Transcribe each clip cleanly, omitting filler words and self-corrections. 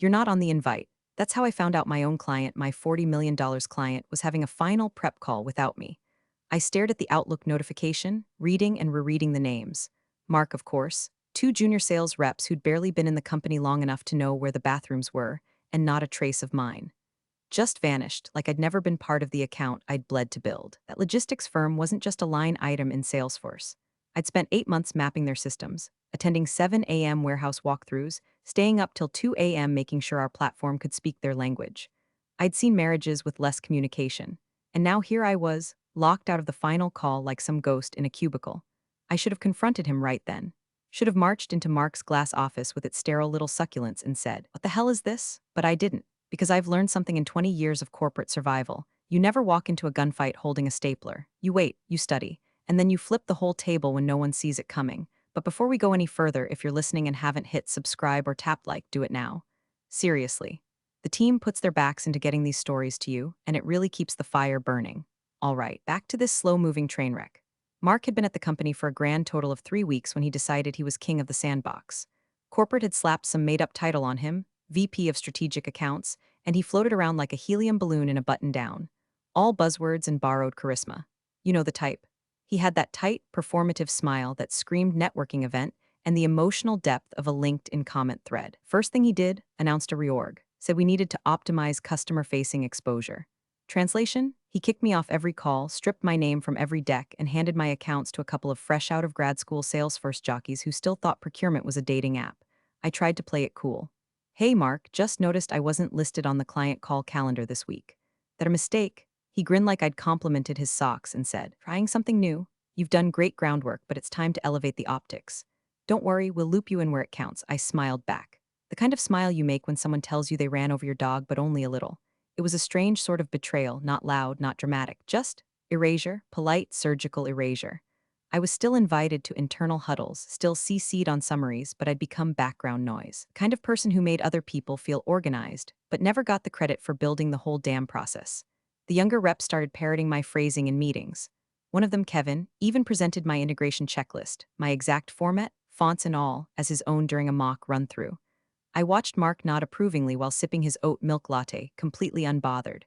You're not on the invite. That's how I found out my own client, my $40 million client, was having a final prep call without me. I stared at the Outlook notification, reading and rereading the names. Mark, of course, two junior sales reps who'd barely been in the company long enough to know where the bathrooms were, and not a trace of mine. Just vanished, like I'd never been part of the account I'd bled to build. That logistics firm wasn't just a line item in Salesforce. I'd spent 8 months mapping their systems, attending 7 a.m. warehouse walkthroughs, staying up till 2 a.m. making sure our platform could speak their language. I'd seen marriages with less communication, and now here I was, locked out of the final call like some ghost in a cubicle. I should have confronted him right then. Should have marched into Mark's glass office with its sterile little succulents and said, "What the hell is this?" But I didn't. Because I've learned something in 20 years of corporate survival. You never walk into a gunfight holding a stapler. You wait, you study, and then you flip the whole table when no one sees it coming. But before we go any further, if you're listening and haven't hit subscribe or tap like, do it now. Seriously. The team puts their backs into getting these stories to you, and it really keeps the fire burning. All right, back to this slow-moving train wreck. Mark had been at the company for a grand total of 3 weeks when he decided he was king of the sandbox. Corporate had slapped some made-up title on him, VP of Strategic Accounts, and he floated around like a helium balloon in a button-down. All buzzwords and borrowed charisma. You know the type. He had that tight, performative smile that screamed networking event and the emotional depth of a LinkedIn comment thread. First thing he did, announced a reorg, said we needed to optimize customer-facing exposure. Translation? He kicked me off every call, stripped my name from every deck, and handed my accounts to a couple of fresh out of grad school Salesforce jockeys who still thought procurement was a dating app. I tried to play it cool. "Hey Mark, just noticed I wasn't listed on the client call calendar this week." "That a mistake?" He grinned like I'd complimented his socks and said, "Trying something new? You've done great groundwork, but it's time to elevate the optics." "Don't worry, we'll loop you in where it counts," I smiled back. The kind of smile you make when someone tells you they ran over your dog, but only a little. It was a strange sort of betrayal, not loud, not dramatic, just erasure, polite, surgical erasure. I was still invited to internal huddles, still CC'd on summaries, but I'd become background noise. Kind of person who made other people feel organized, but never got the credit for building the whole damn process. The younger reps started parroting my phrasing in meetings. One of them, Kevin, even presented my integration checklist, my exact format, fonts and all, as his own during a mock run-through. I watched Mark nod approvingly while sipping his oat milk latte, completely unbothered.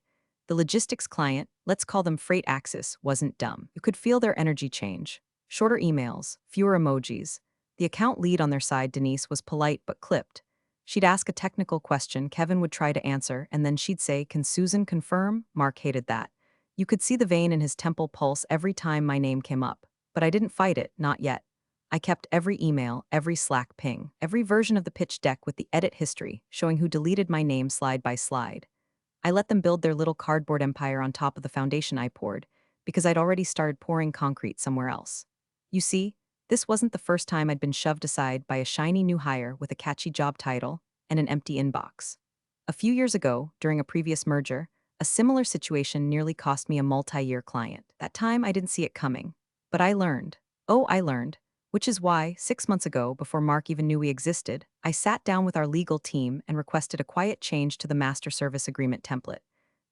The logistics client, let's call them Freight Axis, wasn't dumb. You could feel their energy change. Shorter emails, fewer emojis. The account lead on their side, Denise, was polite but clipped. She'd ask a technical question, Kevin would try to answer, and then she'd say, "Can Susan confirm?" Mark hated that. You could see the vein in his temple pulse every time my name came up. But I didn't fight it, not yet. I kept every email, every Slack ping, every version of the pitch deck with the edit history, showing who deleted my name slide by slide. I let them build their little cardboard empire on top of the foundation I poured, because I'd already started pouring concrete somewhere else. You see, this wasn't the first time I'd been shoved aside by a shiny new hire with a catchy job title and an empty inbox. A few years ago, during a previous merger, a similar situation nearly cost me a multi-year client. That time I didn't see it coming. But I learned. Oh, I learned. Which is why, 6 months ago, before Mark even knew we existed, I sat down with our legal team and requested a quiet change to the master service agreement template.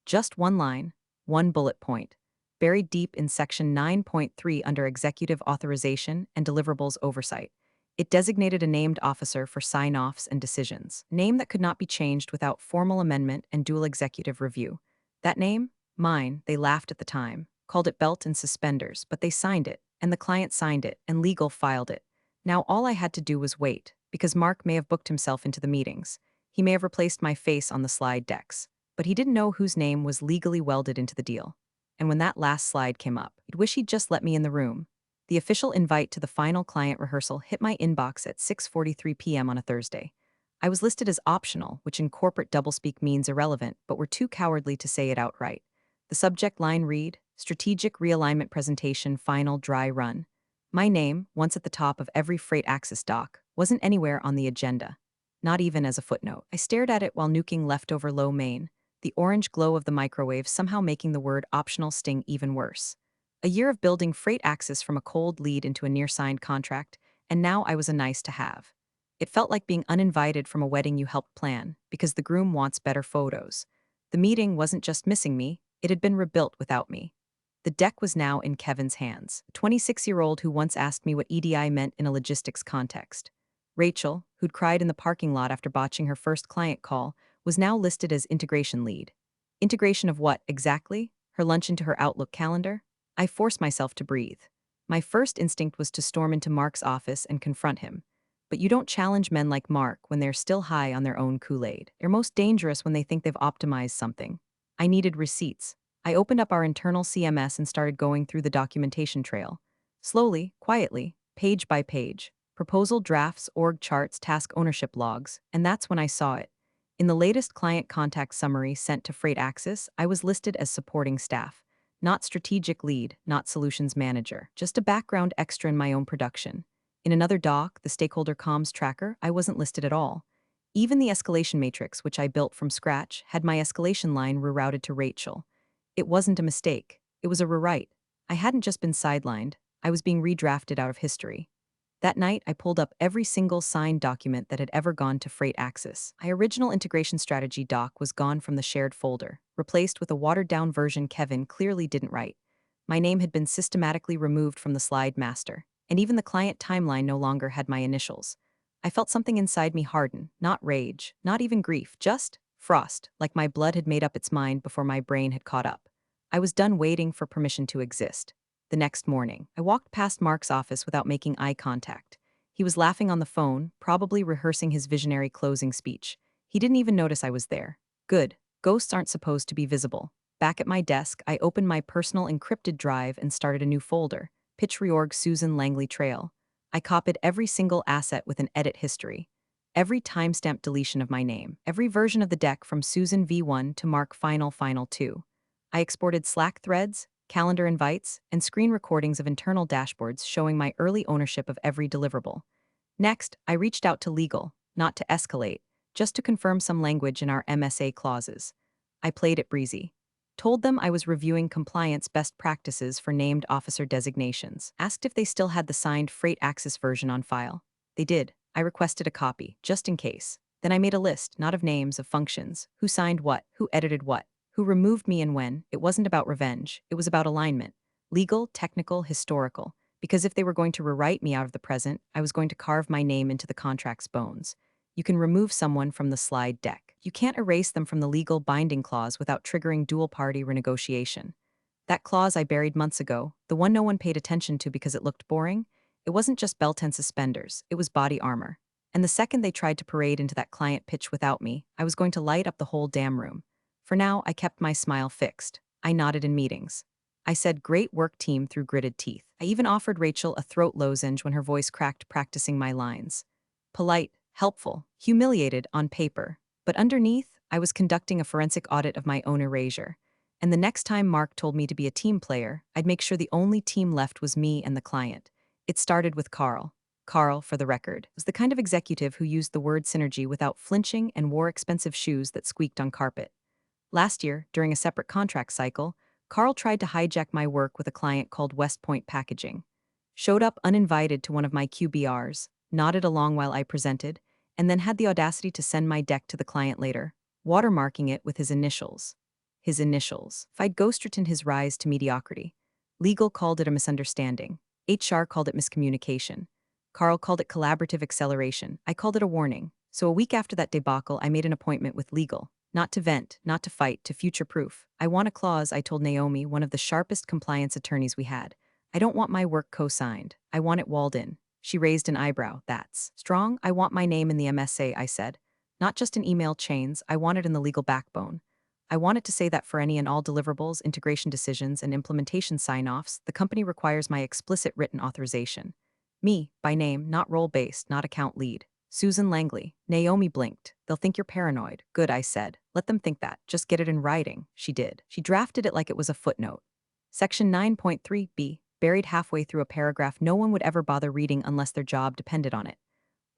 Just one line, one bullet point, buried deep in Section 9.3 under Executive Authorization and Deliverables Oversight. It designated a named officer for sign-offs and decisions, a name that could not be changed without formal amendment and dual executive review. That name? Mine. They laughed at the time, called it belt and suspenders, but they signed it, and the client signed it, and legal filed it. Now all I had to do was wait, because Mark may have booked himself into the meetings. He may have replaced my face on the slide decks, but he didn't know whose name was legally welded into the deal. And when that last slide came up, I'd wish he'd just let me in the room. The official invite to the final client rehearsal hit my inbox at 6:43 p.m. on a Thursday. I was listed as optional, which in corporate doublespeak means irrelevant, but were too cowardly to say it outright. The subject line read, Strategic Realignment Presentation Final Dry Run. My name, once at the top of every Freight Axis doc, wasn't anywhere on the agenda. Not even as a footnote. I stared at it while nuking leftover lo mein, the orange glow of the microwave somehow making the word optional sting even worse. A year of building Freight Axis from a cold lead into a near-signed contract, and now I was a nice to have. It felt like being uninvited from a wedding you helped plan, because the groom wants better photos. The meeting wasn't just missing me, it had been rebuilt without me. The deck was now in Kevin's hands, a 26-year-old who once asked me what EDI meant in a logistics context. Rachel, who'd cried in the parking lot after botching her first client call, was now listed as integration lead. Integration of what, exactly? Her lunch into her Outlook calendar? I forced myself to breathe. My first instinct was to storm into Mark's office and confront him. But you don't challenge men like Mark when they're still high on their own Kool-Aid. They're most dangerous when they think they've optimized something. I needed receipts. I opened up our internal CMS and started going through the documentation trail. Slowly, quietly, page by page. Proposal drafts, org charts, task ownership logs, and that's when I saw it. In the latest client contact summary sent to Freight Axis, I was listed as supporting staff. Not strategic lead, not solutions manager, just a background extra in my own production. In another doc, the stakeholder comms tracker, I wasn't listed at all. Even the escalation matrix, which I built from scratch, had my escalation line rerouted to Rachel. It wasn't a mistake. It was a rewrite. I hadn't just been sidelined. I was being redrafted out of history. That night, I pulled up every single signed document that had ever gone to Freight Axis. My original integration strategy doc was gone from the shared folder, replaced with a watered-down version Kevin clearly didn't write. My name had been systematically removed from the slide master, and even the client timeline no longer had my initials. I felt something inside me harden, not rage, not even grief, just frost, like my blood had made up its mind before my brain had caught up. I was done waiting for permission to exist. The next morning, I walked past Mark's office without making eye contact. He was laughing on the phone, probably rehearsing his visionary closing speech. He didn't even notice I was there. Good. Ghosts aren't supposed to be visible. Back at my desk, I opened my personal encrypted drive and started a new folder, Pitch Reorg Susan Langley Trail. I copied every single asset with an edit history. Every timestamp deletion of my name. Every version of the deck from Susan V1 to Mark Final 2. I exported Slack threads, calendar invites, and screen recordings of internal dashboards showing my early ownership of every deliverable. Next, I reached out to legal, not to escalate, just to confirm some language in our MSA clauses. I played it breezy. Told them I was reviewing compliance best practices for named officer designations. Asked if they still had the signed Freight Axis version on file. They did. I requested a copy, just in case. Then I made a list, not of names, of functions, who signed what, who edited what, who removed me and when. It wasn't about revenge, it was about alignment. Legal, technical, historical. Because if they were going to rewrite me out of the present, I was going to carve my name into the contract's bones. You can remove someone from the slide deck. You can't erase them from the legal binding clause without triggering dual-party renegotiation. That clause I buried months ago, the one no one paid attention to because it looked boring, it wasn't just belt and suspenders, it was body armor. And the second they tried to parade into that client pitch without me, I was going to light up the whole damn room. For now, I kept my smile fixed. I nodded in meetings. I said, "Great work, team," through gritted teeth. I even offered Rachel a throat lozenge when her voice cracked practicing my lines. Polite, helpful, humiliated on paper. But underneath, I was conducting a forensic audit of my own erasure. And the next time Mark told me to be a team player, I'd make sure the only team left was me and the client. It started with Carl. Carl, for the record, was the kind of executive who used the word synergy without flinching and wore expensive shoes that squeaked on carpet. Last year, during a separate contract cycle, Carl tried to hijack my work with a client called West Point Packaging. Showed up uninvited to one of my QBRs, nodded along while I presented, and then had the audacity to send my deck to the client later, watermarking it with his initials. His initials. I'd ghostwritten his rise to mediocrity. Legal called it a misunderstanding. HR called it miscommunication. Carl called it collaborative acceleration. I called it a warning. So a week after that debacle, I made an appointment with legal. Not to vent, not to fight, to future-proof. I want a clause, I told Naomi, one of the sharpest compliance attorneys we had. I don't want my work co-signed. I want it walled in. She raised an eyebrow. That's strong. I want my name in the MSA, I said. Not just in email chains, I want it in the legal backbone. I want it to say that for any and all deliverables, integration decisions, and implementation sign-offs, the company requires my explicit written authorization. Me, by name, not role-based, not account lead. Susan Langley. Naomi blinked. They'll think you're paranoid. Good, I said. Let them think that. Just get it in writing. She did. She drafted it like it was a footnote. Section 9.3b, buried halfway through a paragraph no one would ever bother reading unless their job depended on it.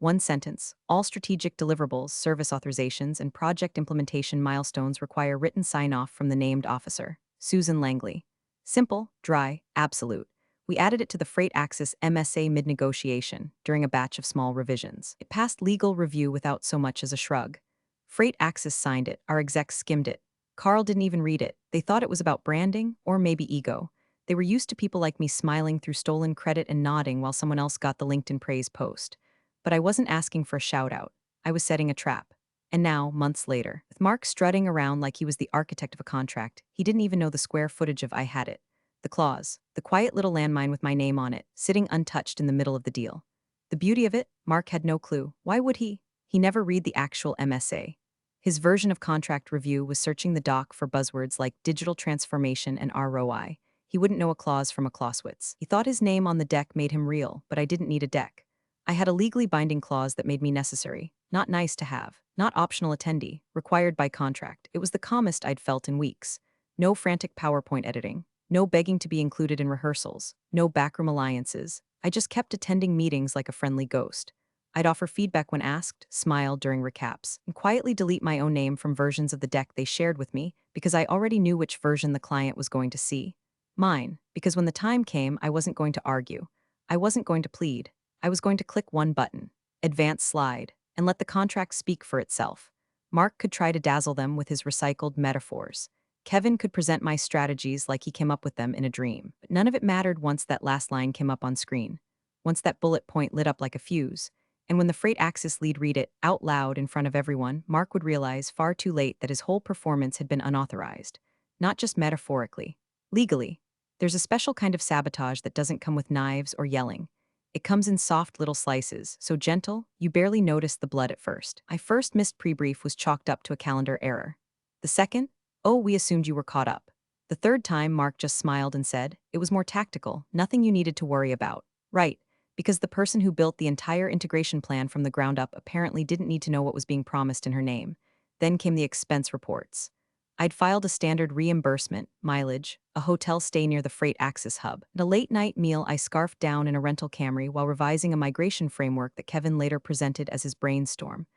One sentence. All strategic deliverables, service authorizations, and project implementation milestones require written sign-off from the named officer. Susan Langley. Simple, dry, absolute. We added it to the Freight Axis MSA mid-negotiation during a batch of small revisions. It passed legal review without so much as a shrug. Freight Axis signed it, our execs skimmed it. Carl didn't even read it. They thought it was about branding, or maybe ego. They were used to people like me smiling through stolen credit and nodding while someone else got the LinkedIn praise post. But I wasn't asking for a shout out. I was setting a trap. And now, months later, with Mark strutting around like he was the architect of a contract, he didn't even know the square footage of I had it. The clause, the quiet little landmine with my name on it, sitting untouched in the middle of the deal. The beauty of it, Mark had no clue. Why would he? He never read the actual MSA. His version of contract review was searching the doc for buzzwords like digital transformation and ROI. He wouldn't know a clause from a Clausewitz. He thought his name on the deck made him real, but I didn't need a deck. I had a legally binding clause that made me necessary, not nice to have, not optional attendee, required by contract. It was the calmest I'd felt in weeks. No frantic PowerPoint editing, no begging to be included in rehearsals, no backroom alliances. I just kept attending meetings like a friendly ghost. I'd offer feedback when asked, smile during recaps, and quietly delete my own name from versions of the deck they shared with me because I already knew which version the client was going to see. Mine, because when the time came, I wasn't going to argue. I wasn't going to plead. I was going to click one button, advance slide, and let the contract speak for itself. Mark could try to dazzle them with his recycled metaphors. Kevin could present my strategies like he came up with them in a dream. But none of it mattered once that last line came up on screen. Once that bullet point lit up like a fuse. And when the freight axis lead read it out loud in front of everyone, Mark would realize far too late that his whole performance had been unauthorized. Not just metaphorically. Legally. There's a special kind of sabotage that doesn't come with knives or yelling. It comes in soft little slices, so gentle, you barely notice the blood at first. My first missed pre-brief was chalked up to a calendar error. The second, oh, we assumed you were caught up. The third time, Mark just smiled and said, it was more tactical, nothing you needed to worry about. Right, because the person who built the entire integration plan from the ground up apparently didn't need to know what was being promised in her name. Then came the expense reports. I'd filed a standard reimbursement, mileage, a hotel stay near the freight axis hub, and a late-night meal I scarfed down in a rental Camry while revising a migration framework that Kevin later presented as his brainstorm.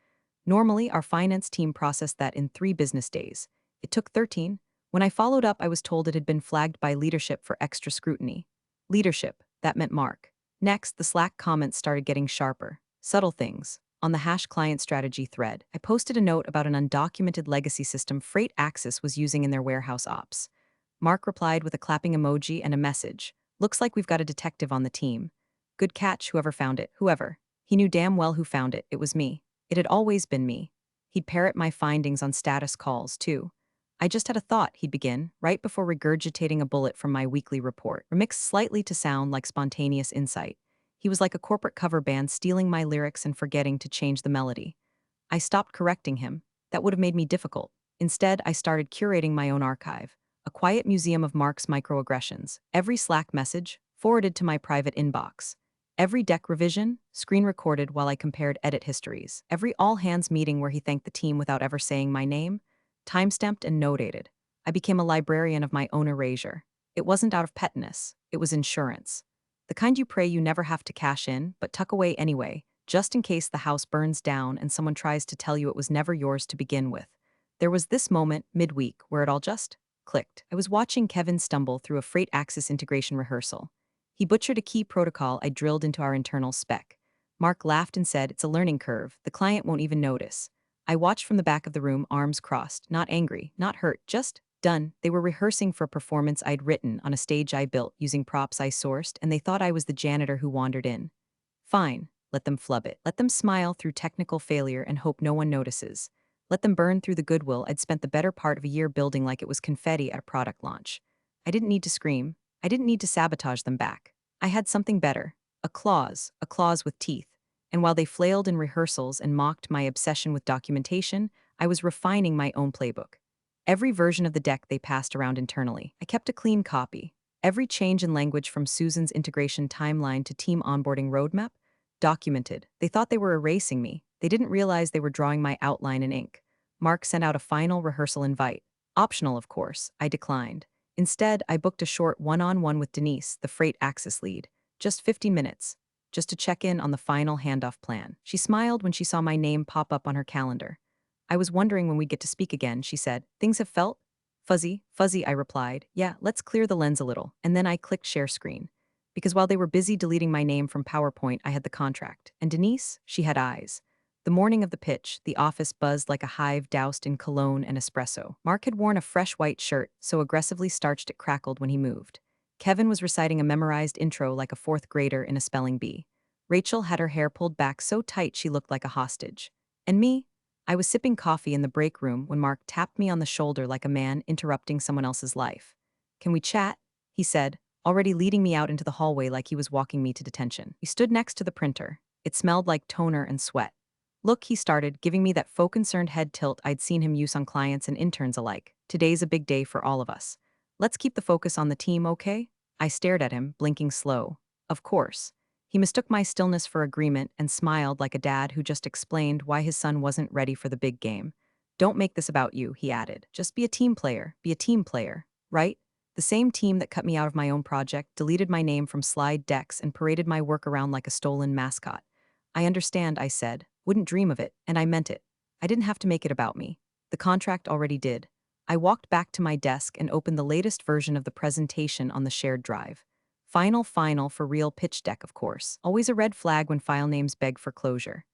Normally, our finance team processed that in 3 business days. It took 13. When I followed up, I was told it had been flagged by leadership for extra scrutiny. Leadership, that meant Mark. Next, the Slack comments started getting sharper. Subtle things. On the hash client strategy thread, I posted a note about an undocumented legacy system Freight Axis was using in their warehouse ops. Mark replied with a clapping emoji and a message. Looks like we've got a detective on the team. Good catch, whoever found it. Whoever. He knew damn well who found it. It was me. It had always been me. He'd parrot my findings on status calls, too. I just had a thought, he'd begin, right before regurgitating a bullet from my weekly report, remixed slightly to sound like spontaneous insight. He was like a corporate cover band stealing my lyrics and forgetting to change the melody. I stopped correcting him. That would have made me difficult. Instead, I started curating my own archive, a quiet museum of Mark's microaggressions. Every Slack message, forwarded to my private inbox. Every deck revision, screen recorded while I compared edit histories. Every all-hands meeting where he thanked the team without ever saying my name, time-stamped and notated. I became a librarian of my own erasure. It wasn't out of petness. It was insurance. The kind you pray you never have to cash in, but tuck away anyway, just in case the house burns down and someone tries to tell you it was never yours to begin with. There was this moment, midweek, where it all just clicked. I was watching Kevin stumble through a freight axis integration rehearsal. He butchered a key protocol I drilled into our internal spec. Mark laughed and said, it's a learning curve, the client won't even notice. I watched from the back of the room, arms crossed, not angry, not hurt, just done. They were rehearsing for a performance I'd written on a stage I built using props I sourced, and they thought I was the janitor who wandered in. Fine, let them flub it. Let them smile through technical failure and hope no one notices. Let them burn through the goodwill I'd spent the better part of a year building like it was confetti at a product launch. I didn't need to scream. I didn't need to sabotage them back. I had something better. A clause with teeth. And while they flailed in rehearsals and mocked my obsession with documentation, I was refining my own playbook. Every version of the deck they passed around internally, I kept a clean copy. Every change in language from Susan's integration timeline to team onboarding roadmap, documented. They thought they were erasing me. They didn't realize they were drawing my outline in ink. Mark sent out a final rehearsal invite. Optional, of course. I declined. Instead, I booked a short one-on-one with Denise, the freight axis lead. Just 50 minutes. Just to check in on the final handoff plan. She smiled when she saw my name pop up on her calendar. I was wondering when we'd get to speak again, she said. Things have felt fuzzy, I replied. Yeah, let's clear the lens a little. And then I clicked share screen. Because while they were busy deleting my name from PowerPoint, I had the contract. And Denise, she had eyes. The morning of the pitch, the office buzzed like a hive doused in cologne and espresso. Mark had worn a fresh white shirt, so aggressively starched it crackled when he moved. Kevin was reciting a memorized intro like a fourth grader in a spelling bee. Rachel had her hair pulled back so tight she looked like a hostage. And me? I was sipping coffee in the break room when Mark tapped me on the shoulder like a man interrupting someone else's life. "Can we chat?" he said, already leading me out into the hallway like he was walking me to detention. We stood next to the printer. It smelled like toner and sweat. "Look," he started, giving me that faux concerned head tilt I'd seen him use on clients and interns alike. "Today's a big day for all of us. Let's keep the focus on the team, okay?" I stared at him, blinking slow. Of course. He mistook my stillness for agreement and smiled like a dad who just explained why his son wasn't ready for the big game. "Don't make this about you," he added. "Just be a team player. Be a team player. Right? The same team that cut me out of my own project, deleted my name from slide decks, and paraded my work around like a stolen mascot." "I understand," I said. "Wouldn't dream of it, and I meant it. I didn't have to make it about me. The contract already did." I walked back to my desk and opened the latest version of the presentation on the shared drive. Final for real pitch deck, of course. Always a red flag when file names beg for closure.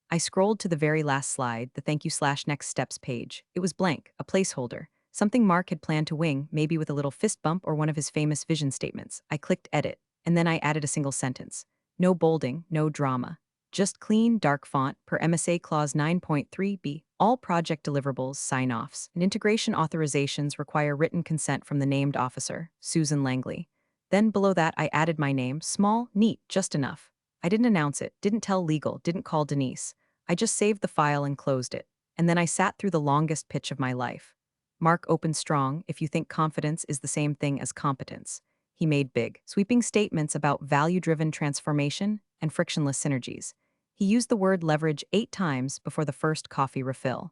I scrolled to the very last slide, the thank you/next steps page. It was blank, a placeholder. Something Mark had planned to wing, maybe with a little fist bump or one of his famous vision statements. I clicked edit, and then I added a single sentence. No bolding, no drama. Just clean, dark font, per MSA Clause 9.3b. All project deliverables, sign-offs, and integration authorizations require written consent from the named officer, Susan Langley. Then below that I added my name, small, neat, just enough. I didn't announce it, didn't tell legal, didn't call Denise. I just saved the file and closed it. And then I sat through the longest pitch of my life. Mark opened strong, if you think confidence is the same thing as competence. He made big, sweeping statements about value-driven transformation and frictionless synergies. He used the word leverage 8 times before the first coffee refill.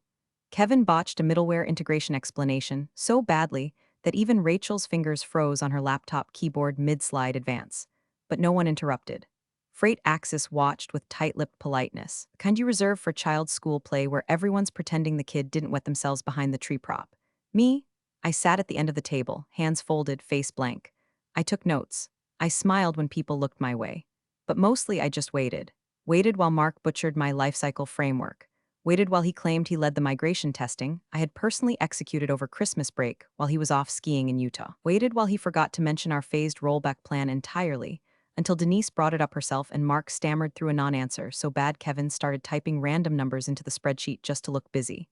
Kevin botched a middleware integration explanation so badly that even Rachel's fingers froze on her laptop keyboard mid-slide advance. But no one interrupted. Freight Axis watched with tight-lipped politeness, the kind you reserve for child's school play where everyone's pretending the kid didn't wet themselves behind the tree prop. Me? I sat at the end of the table, hands folded, face blank. I took notes. I smiled when people looked my way. But mostly I just waited. Waited while Mark butchered my lifecycle framework. Waited while he claimed he led the migration testing I had personally executed over Christmas break while he was off skiing in Utah. Waited while he forgot to mention our phased rollback plan entirely, until Denise brought it up herself and Mark stammered through a non-answer so bad Kevin started typing random numbers into the spreadsheet just to look busy.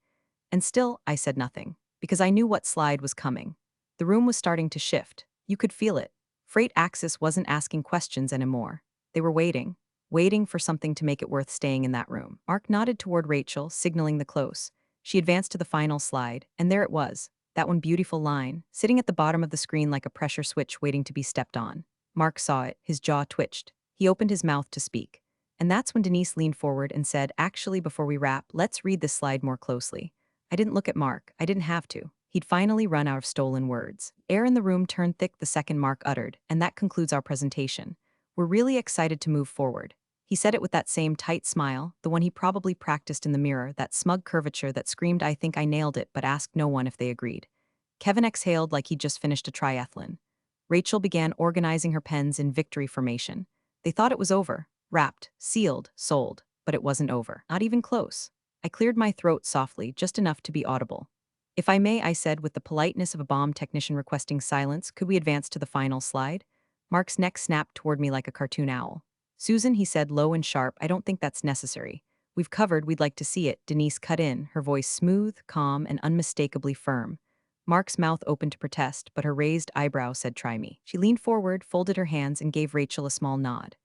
And still, I said nothing, because I knew what slide was coming. The room was starting to shift. You could feel it. Freight Axis wasn't asking questions anymore. They were waiting for something to make it worth staying in that room. Mark nodded toward Rachel, signaling the close. She advanced to the final slide, and there it was, that one beautiful line, sitting at the bottom of the screen like a pressure switch waiting to be stepped on. Mark saw it, his jaw twitched. He opened his mouth to speak. And that's when Denise leaned forward and said, "Actually, before we wrap, let's read this slide more closely." I didn't look at Mark. I didn't have to. He'd finally run out of stolen words. Air in the room turned thick the second Mark uttered, and that concludes our presentation. We're really excited to move forward. He said it with that same tight smile, the one he probably practiced in the mirror, that smug curvature that screamed, "I think I nailed it," but asked no one if they agreed. Kevin exhaled like he'd just finished a triathlon. Rachel began organizing her pens in victory formation. They thought it was over, wrapped, sealed, sold, but it wasn't over. Not even close. I cleared my throat softly, just enough to be audible. "If I may," I said with the politeness of a bomb technician requesting silence, "could we advance to the final slide?" Mark's neck snapped toward me like a cartoon owl. "Susan," he said low and sharp, "I don't think that's necessary. We've covered, we'd like to see it." Denise cut in, her voice smooth, calm, and unmistakably firm. Mark's mouth opened to protest, but her raised eyebrow said, "Try me." She leaned forward, folded her hands, and gave Rachel a small nod.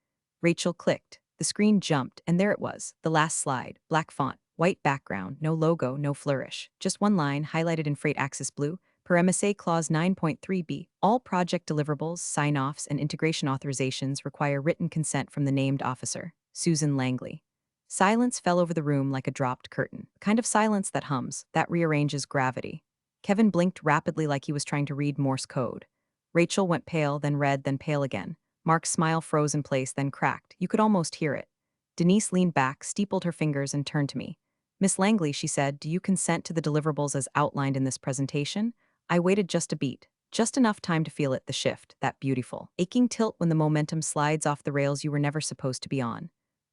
Rachel clicked. The screen jumped, and there it was, the last slide, black font, white background, no logo, no flourish. Just one line, highlighted in Freight Axis blue. Per MSA Clause 9.3b, all project deliverables, sign-offs, and integration authorizations require written consent from the named officer, Susan Langley. Silence fell over the room like a dropped curtain, the kind of silence that hums, that rearranges gravity. Kevin blinked rapidly like he was trying to read Morse code. Rachel went pale, then red, then pale again. Mark's smile froze in place, then cracked. You could almost hear it. Denise leaned back, steepled her fingers, and turned to me. "Miss Langley," she said, "do you consent to the deliverables as outlined in this presentation?" I waited just a beat, just enough time to feel it, the shift, that beautiful, aching tilt when the momentum slides off the rails you were never supposed to be on.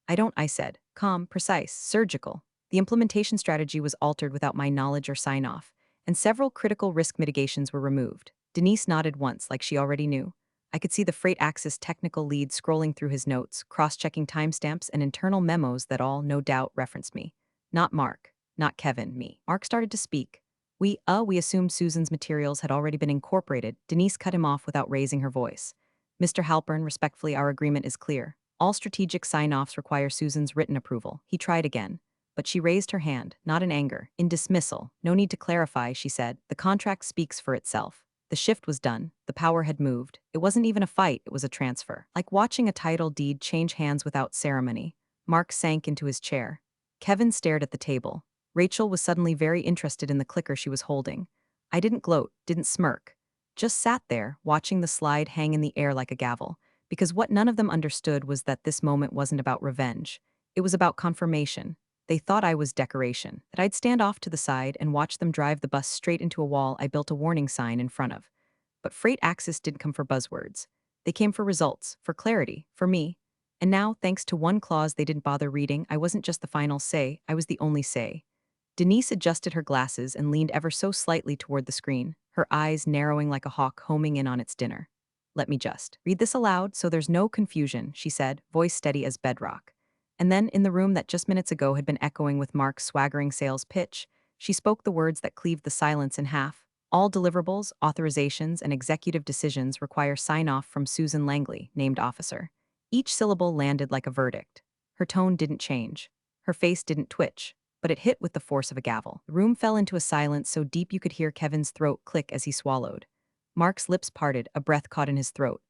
"I don't," I said, calm, precise, surgical. The implementation strategy was altered without my knowledge or sign-off, and several critical risk mitigations were removed. Denise nodded once, like she already knew. I could see the freight axis technical lead scrolling through his notes, cross-checking timestamps and internal memos that all, no doubt, referenced me. Not Mark, not Kevin, me. Mark started to speak. We assumed Susan's materials had already been incorporated. Denise cut him off without raising her voice. Mr. Halpern, respectfully, our agreement is clear. All strategic sign-offs require Susan's written approval. He tried again. But she raised her hand, not in anger, in dismissal. No need to clarify, she said. The contract speaks for itself. The shift was done. The power had moved. It wasn't even a fight, it was a transfer. Like watching a title deed change hands without ceremony. Mark sank into his chair. Kevin stared at the table. Rachel was suddenly very interested in the clicker she was holding. I didn't gloat, didn't smirk. Just sat there, watching the slide hang in the air like a gavel. Because what none of them understood was that this moment wasn't about revenge. It was about confirmation. They thought I was decoration, that I'd stand off to the side and watch them drive the bus straight into a wall I built a warning sign in front of. But Freight Axis didn't come for buzzwords. They came for results, for clarity, for me. And now, thanks to one clause they didn't bother reading, I wasn't just the final say, I was the only say. Denise adjusted her glasses and leaned ever so slightly toward the screen, her eyes narrowing like a hawk homing in on its dinner. Let me just read this aloud so there's no confusion, she said, voice steady as bedrock. And then, in the room that just minutes ago had been echoing with Mark's swaggering sales pitch, she spoke the words that cleaved the silence in half. All deliverables, authorizations, and executive decisions require sign-off from Susan Langley, named officer. Each syllable landed like a verdict. Her tone didn't change. Her face didn't twitch, but it hit with the force of a gavel. The room fell into a silence so deep you could hear Kevin's throat click as he swallowed. Mark's lips parted, a breath caught in his throat.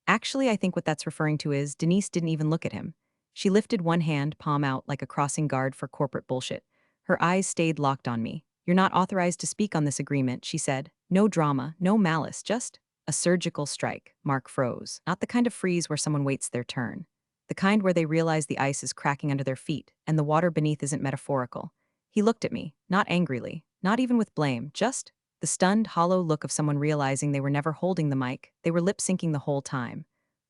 Actually, I think what that's referring to is Denise didn't even look at him. She lifted one hand, palm out, like a crossing guard for corporate bullshit. Her eyes stayed locked on me. You're not authorized to speak on this agreement, she said. No drama, no malice, just a surgical strike. Mark froze. Not the kind of freeze where someone waits their turn. The kind where they realize the ice is cracking under their feet, and the water beneath isn't metaphorical. He looked at me, not angrily, not even with blame, just the stunned, hollow look of someone realizing they were never holding the mic, they were lip-syncing the whole time.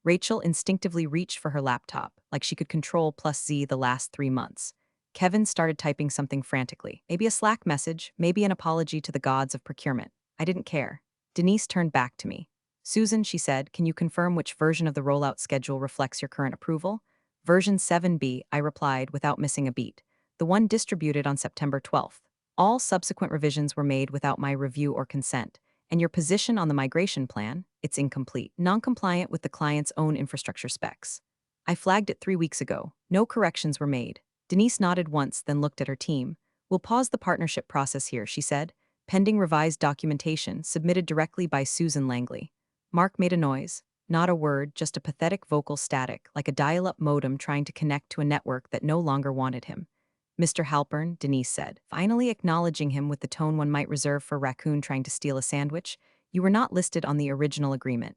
Rachel instinctively reached for her laptop, like she could control plus Z the last 3 months. Kevin started typing something frantically. Maybe a Slack message, maybe an apology to the gods of procurement. I didn't care. Denise turned back to me. Susan, she said, can you confirm which version of the rollout schedule reflects your current approval? Version 7B, I replied without missing a beat. The one distributed on September 12th. All subsequent revisions were made without my review or consent. And your position on the migration plan, it's incomplete, non-compliant with the client's own infrastructure specs. I flagged it 3 weeks ago. No corrections were made. Denise nodded once, then looked at her team. We'll pause the partnership process here, she said, pending revised documentation submitted directly by Susan Langley. Mark made a noise. Not a word, just a pathetic vocal static, like a dial-up modem trying to connect to a network that no longer wanted him. Mr. Halpern, Denise said, finally acknowledging him with the tone one might reserve for a raccoon trying to steal a sandwich, you were not listed on the original agreement,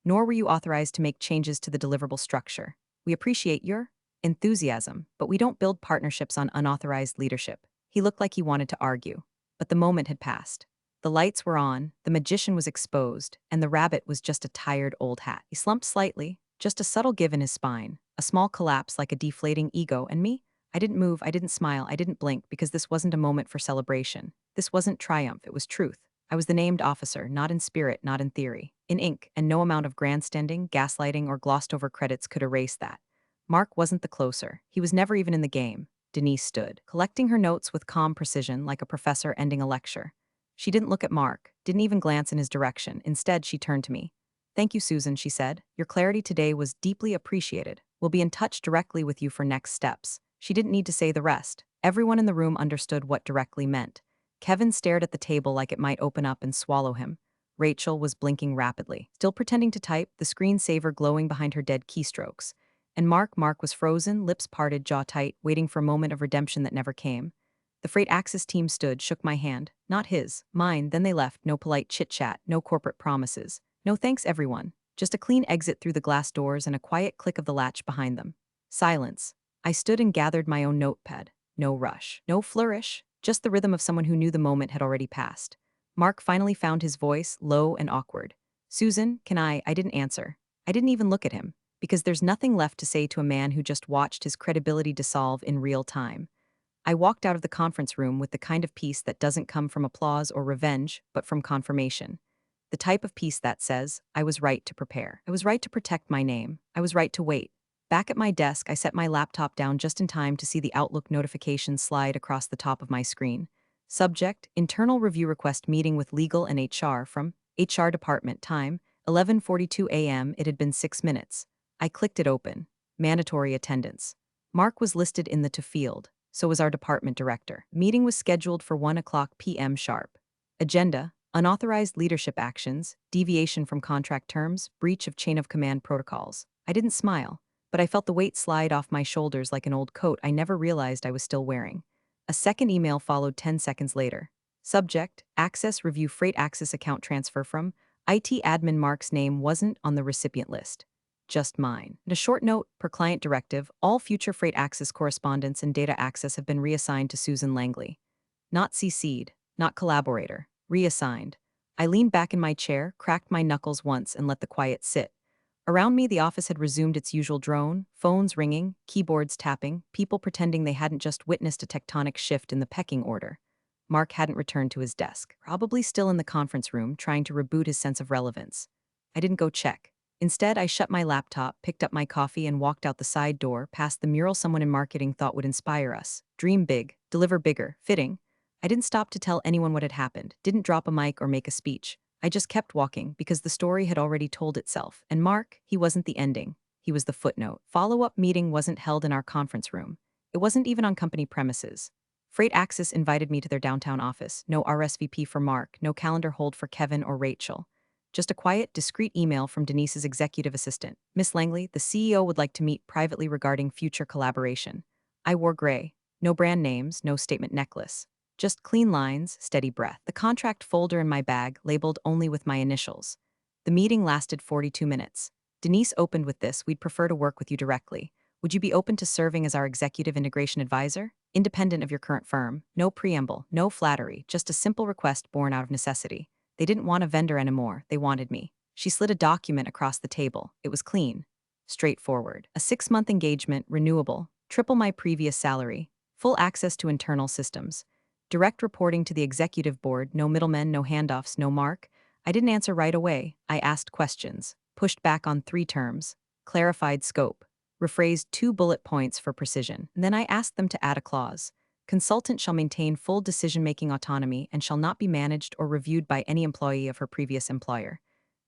nor were you authorized to make changes to the deliverable structure. We appreciate your enthusiasm, but we don't build partnerships on unauthorized leadership. He looked like he wanted to argue, but the moment had passed. The lights were on, the magician was exposed, and the rabbit was just a tired old hat. He slumped slightly, just a subtle give in his spine, a small collapse like a deflating ego, and me? I didn't move, I didn't smile, I didn't blink because this wasn't a moment for celebration. This wasn't triumph, it was truth. I was the named officer, not in spirit, not in theory. In ink, and no amount of grandstanding, gaslighting, or glossed-over credits could erase that. Mark wasn't the closer. He was never even in the game. Denise stood, collecting her notes with calm precision like a professor ending a lecture. She didn't look at Mark, didn't even glance in his direction. Instead, she turned to me. Thank you, Susan, she said. Your clarity today was deeply appreciated. We'll be in touch directly with you for next steps. She didn't need to say the rest. Everyone in the room understood what directly meant. Kevin stared at the table like it might open up and swallow him. Rachel was blinking rapidly, still pretending to type, the screensaver glowing behind her dead keystrokes. And Mark was frozen, lips parted, jaw tight, waiting for a moment of redemption that never came. The Freight Axis team stood, shook my hand. Not his, mine, then they left, no polite chit-chat, no corporate promises. No thanks, everyone. Just a clean exit through the glass doors and a quiet click of the latch behind them. Silence. I stood and gathered my own notepad. No rush, no flourish, just the rhythm of someone who knew the moment had already passed. Mark finally found his voice, low and awkward. Susan, can I didn't answer. I didn't even look at him, because there's nothing left to say to a man who just watched his credibility dissolve in real time. I walked out of the conference room with the kind of peace that doesn't come from applause or revenge, but from confirmation. The type of peace that says, I was right to prepare. I was right to protect my name. I was right to wait. Back at my desk, I set my laptop down just in time to see the Outlook notification slide across the top of my screen. Subject, internal review request meeting with legal and HR from HR department. Time, 11:42 a.m. It had been 6 minutes. I clicked it open. Mandatory attendance. Mark was listed in the to field, so was our department director. Meeting was scheduled for 1 p.m. sharp. Agenda, unauthorized leadership actions, deviation from contract terms, breach of chain of command protocols. I didn't smile, but I felt the weight slide off my shoulders like an old coat I never realized I was still wearing. A second email followed 10 seconds later. Subject, access review freight access account transfer from IT admin. Mark's name wasn't on the recipient list. Just mine. And a short note, per client directive, all future freight access correspondence and data access have been reassigned to Susan Langley. Not CC'd, not collaborator, reassigned. I leaned back in my chair, cracked my knuckles once, and let the quiet sit. Around me, the office had resumed its usual drone, phones ringing, keyboards tapping, people pretending they hadn't just witnessed a tectonic shift in the pecking order. Mark hadn't returned to his desk, probably still in the conference room, trying to reboot his sense of relevance. I didn't go check. Instead, I shut my laptop, picked up my coffee, and walked out the side door, past the mural someone in marketing thought would inspire us. Dream big, deliver bigger, fitting. I didn't stop to tell anyone what had happened, didn't drop a mic or make a speech. I just kept walking because the story had already told itself. And Mark, he wasn't the ending. He was the footnote. Follow-up meeting wasn't held in our conference room. It wasn't even on company premises. Freight Access invited me to their downtown office. No RSVP for Mark, no calendar hold for Kevin or Rachel. Just a quiet, discreet email from Denise's executive assistant. Miss Langley, the CEO would like to meet privately regarding future collaboration. I wore gray. No brand names, no statement necklace. Just clean lines, steady breath. The contract folder in my bag, labeled only with my initials. The meeting lasted 42 minutes. Denise opened with this: we'd prefer to work with you directly. Would you be open to serving as our executive integration advisor? Independent of your current firm. No preamble, no flattery, just a simple request born out of necessity. They didn't want a vendor anymore, they wanted me. She slid a document across the table. It was clean. Straightforward. A 6-month engagement, renewable, triple my previous salary, full access to internal systems. Direct reporting to the executive board, no middlemen, no handoffs, no Mark. I didn't answer right away. I asked questions, pushed back on 3 terms, clarified scope, rephrased 2 bullet points for precision. And then I asked them to add a clause. Consultant shall maintain full decision-making autonomy and shall not be managed or reviewed by any employee of her previous employer.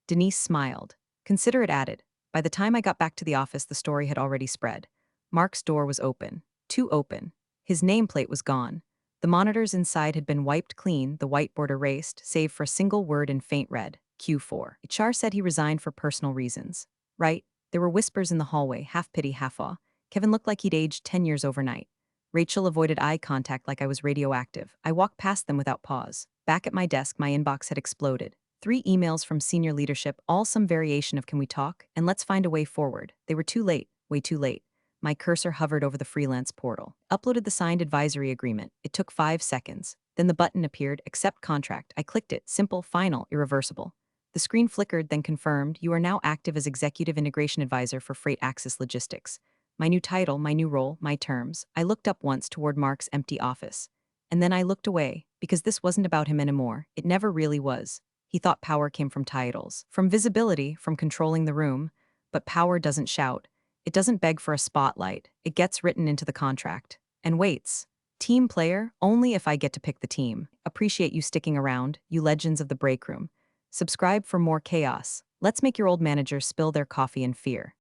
Denise smiled. Consider it added. By the time I got back to the office, the story had already spread. Mark's door was open. Too open. His nameplate was gone. The monitors inside had been wiped clean, the whiteboard erased, save for a single word in faint red, Q4. HR said he resigned for personal reasons. Right? There were whispers in the hallway, half pity, half awe. Kevin looked like he'd aged 10 years overnight. Rachel avoided eye contact like I was radioactive. I walked past them without pause. Back at my desk, my inbox had exploded. 3 emails from senior leadership, all some variation of "can we talk?" and "let's find a way forward." They were too late, way too late. My cursor hovered over the freelance portal. Uploaded the signed advisory agreement. It took 5 seconds. Then the button appeared, accept contract. I clicked it, simple, final, irreversible. The screen flickered, then confirmed, you are now active as Executive Integration Advisor for Freight Access Logistics. My new title, my new role, my terms. I looked up once toward Mark's empty office. And then I looked away, because this wasn't about him anymore. It never really was. He thought power came from titles, from visibility, from controlling the room. But power doesn't shout. It doesn't beg for a spotlight. It gets written into the contract. And waits. Team player, only if I get to pick the team. Appreciate you sticking around, you legends of the break room. Subscribe for more chaos. Let's make your old managers spill their coffee in fear.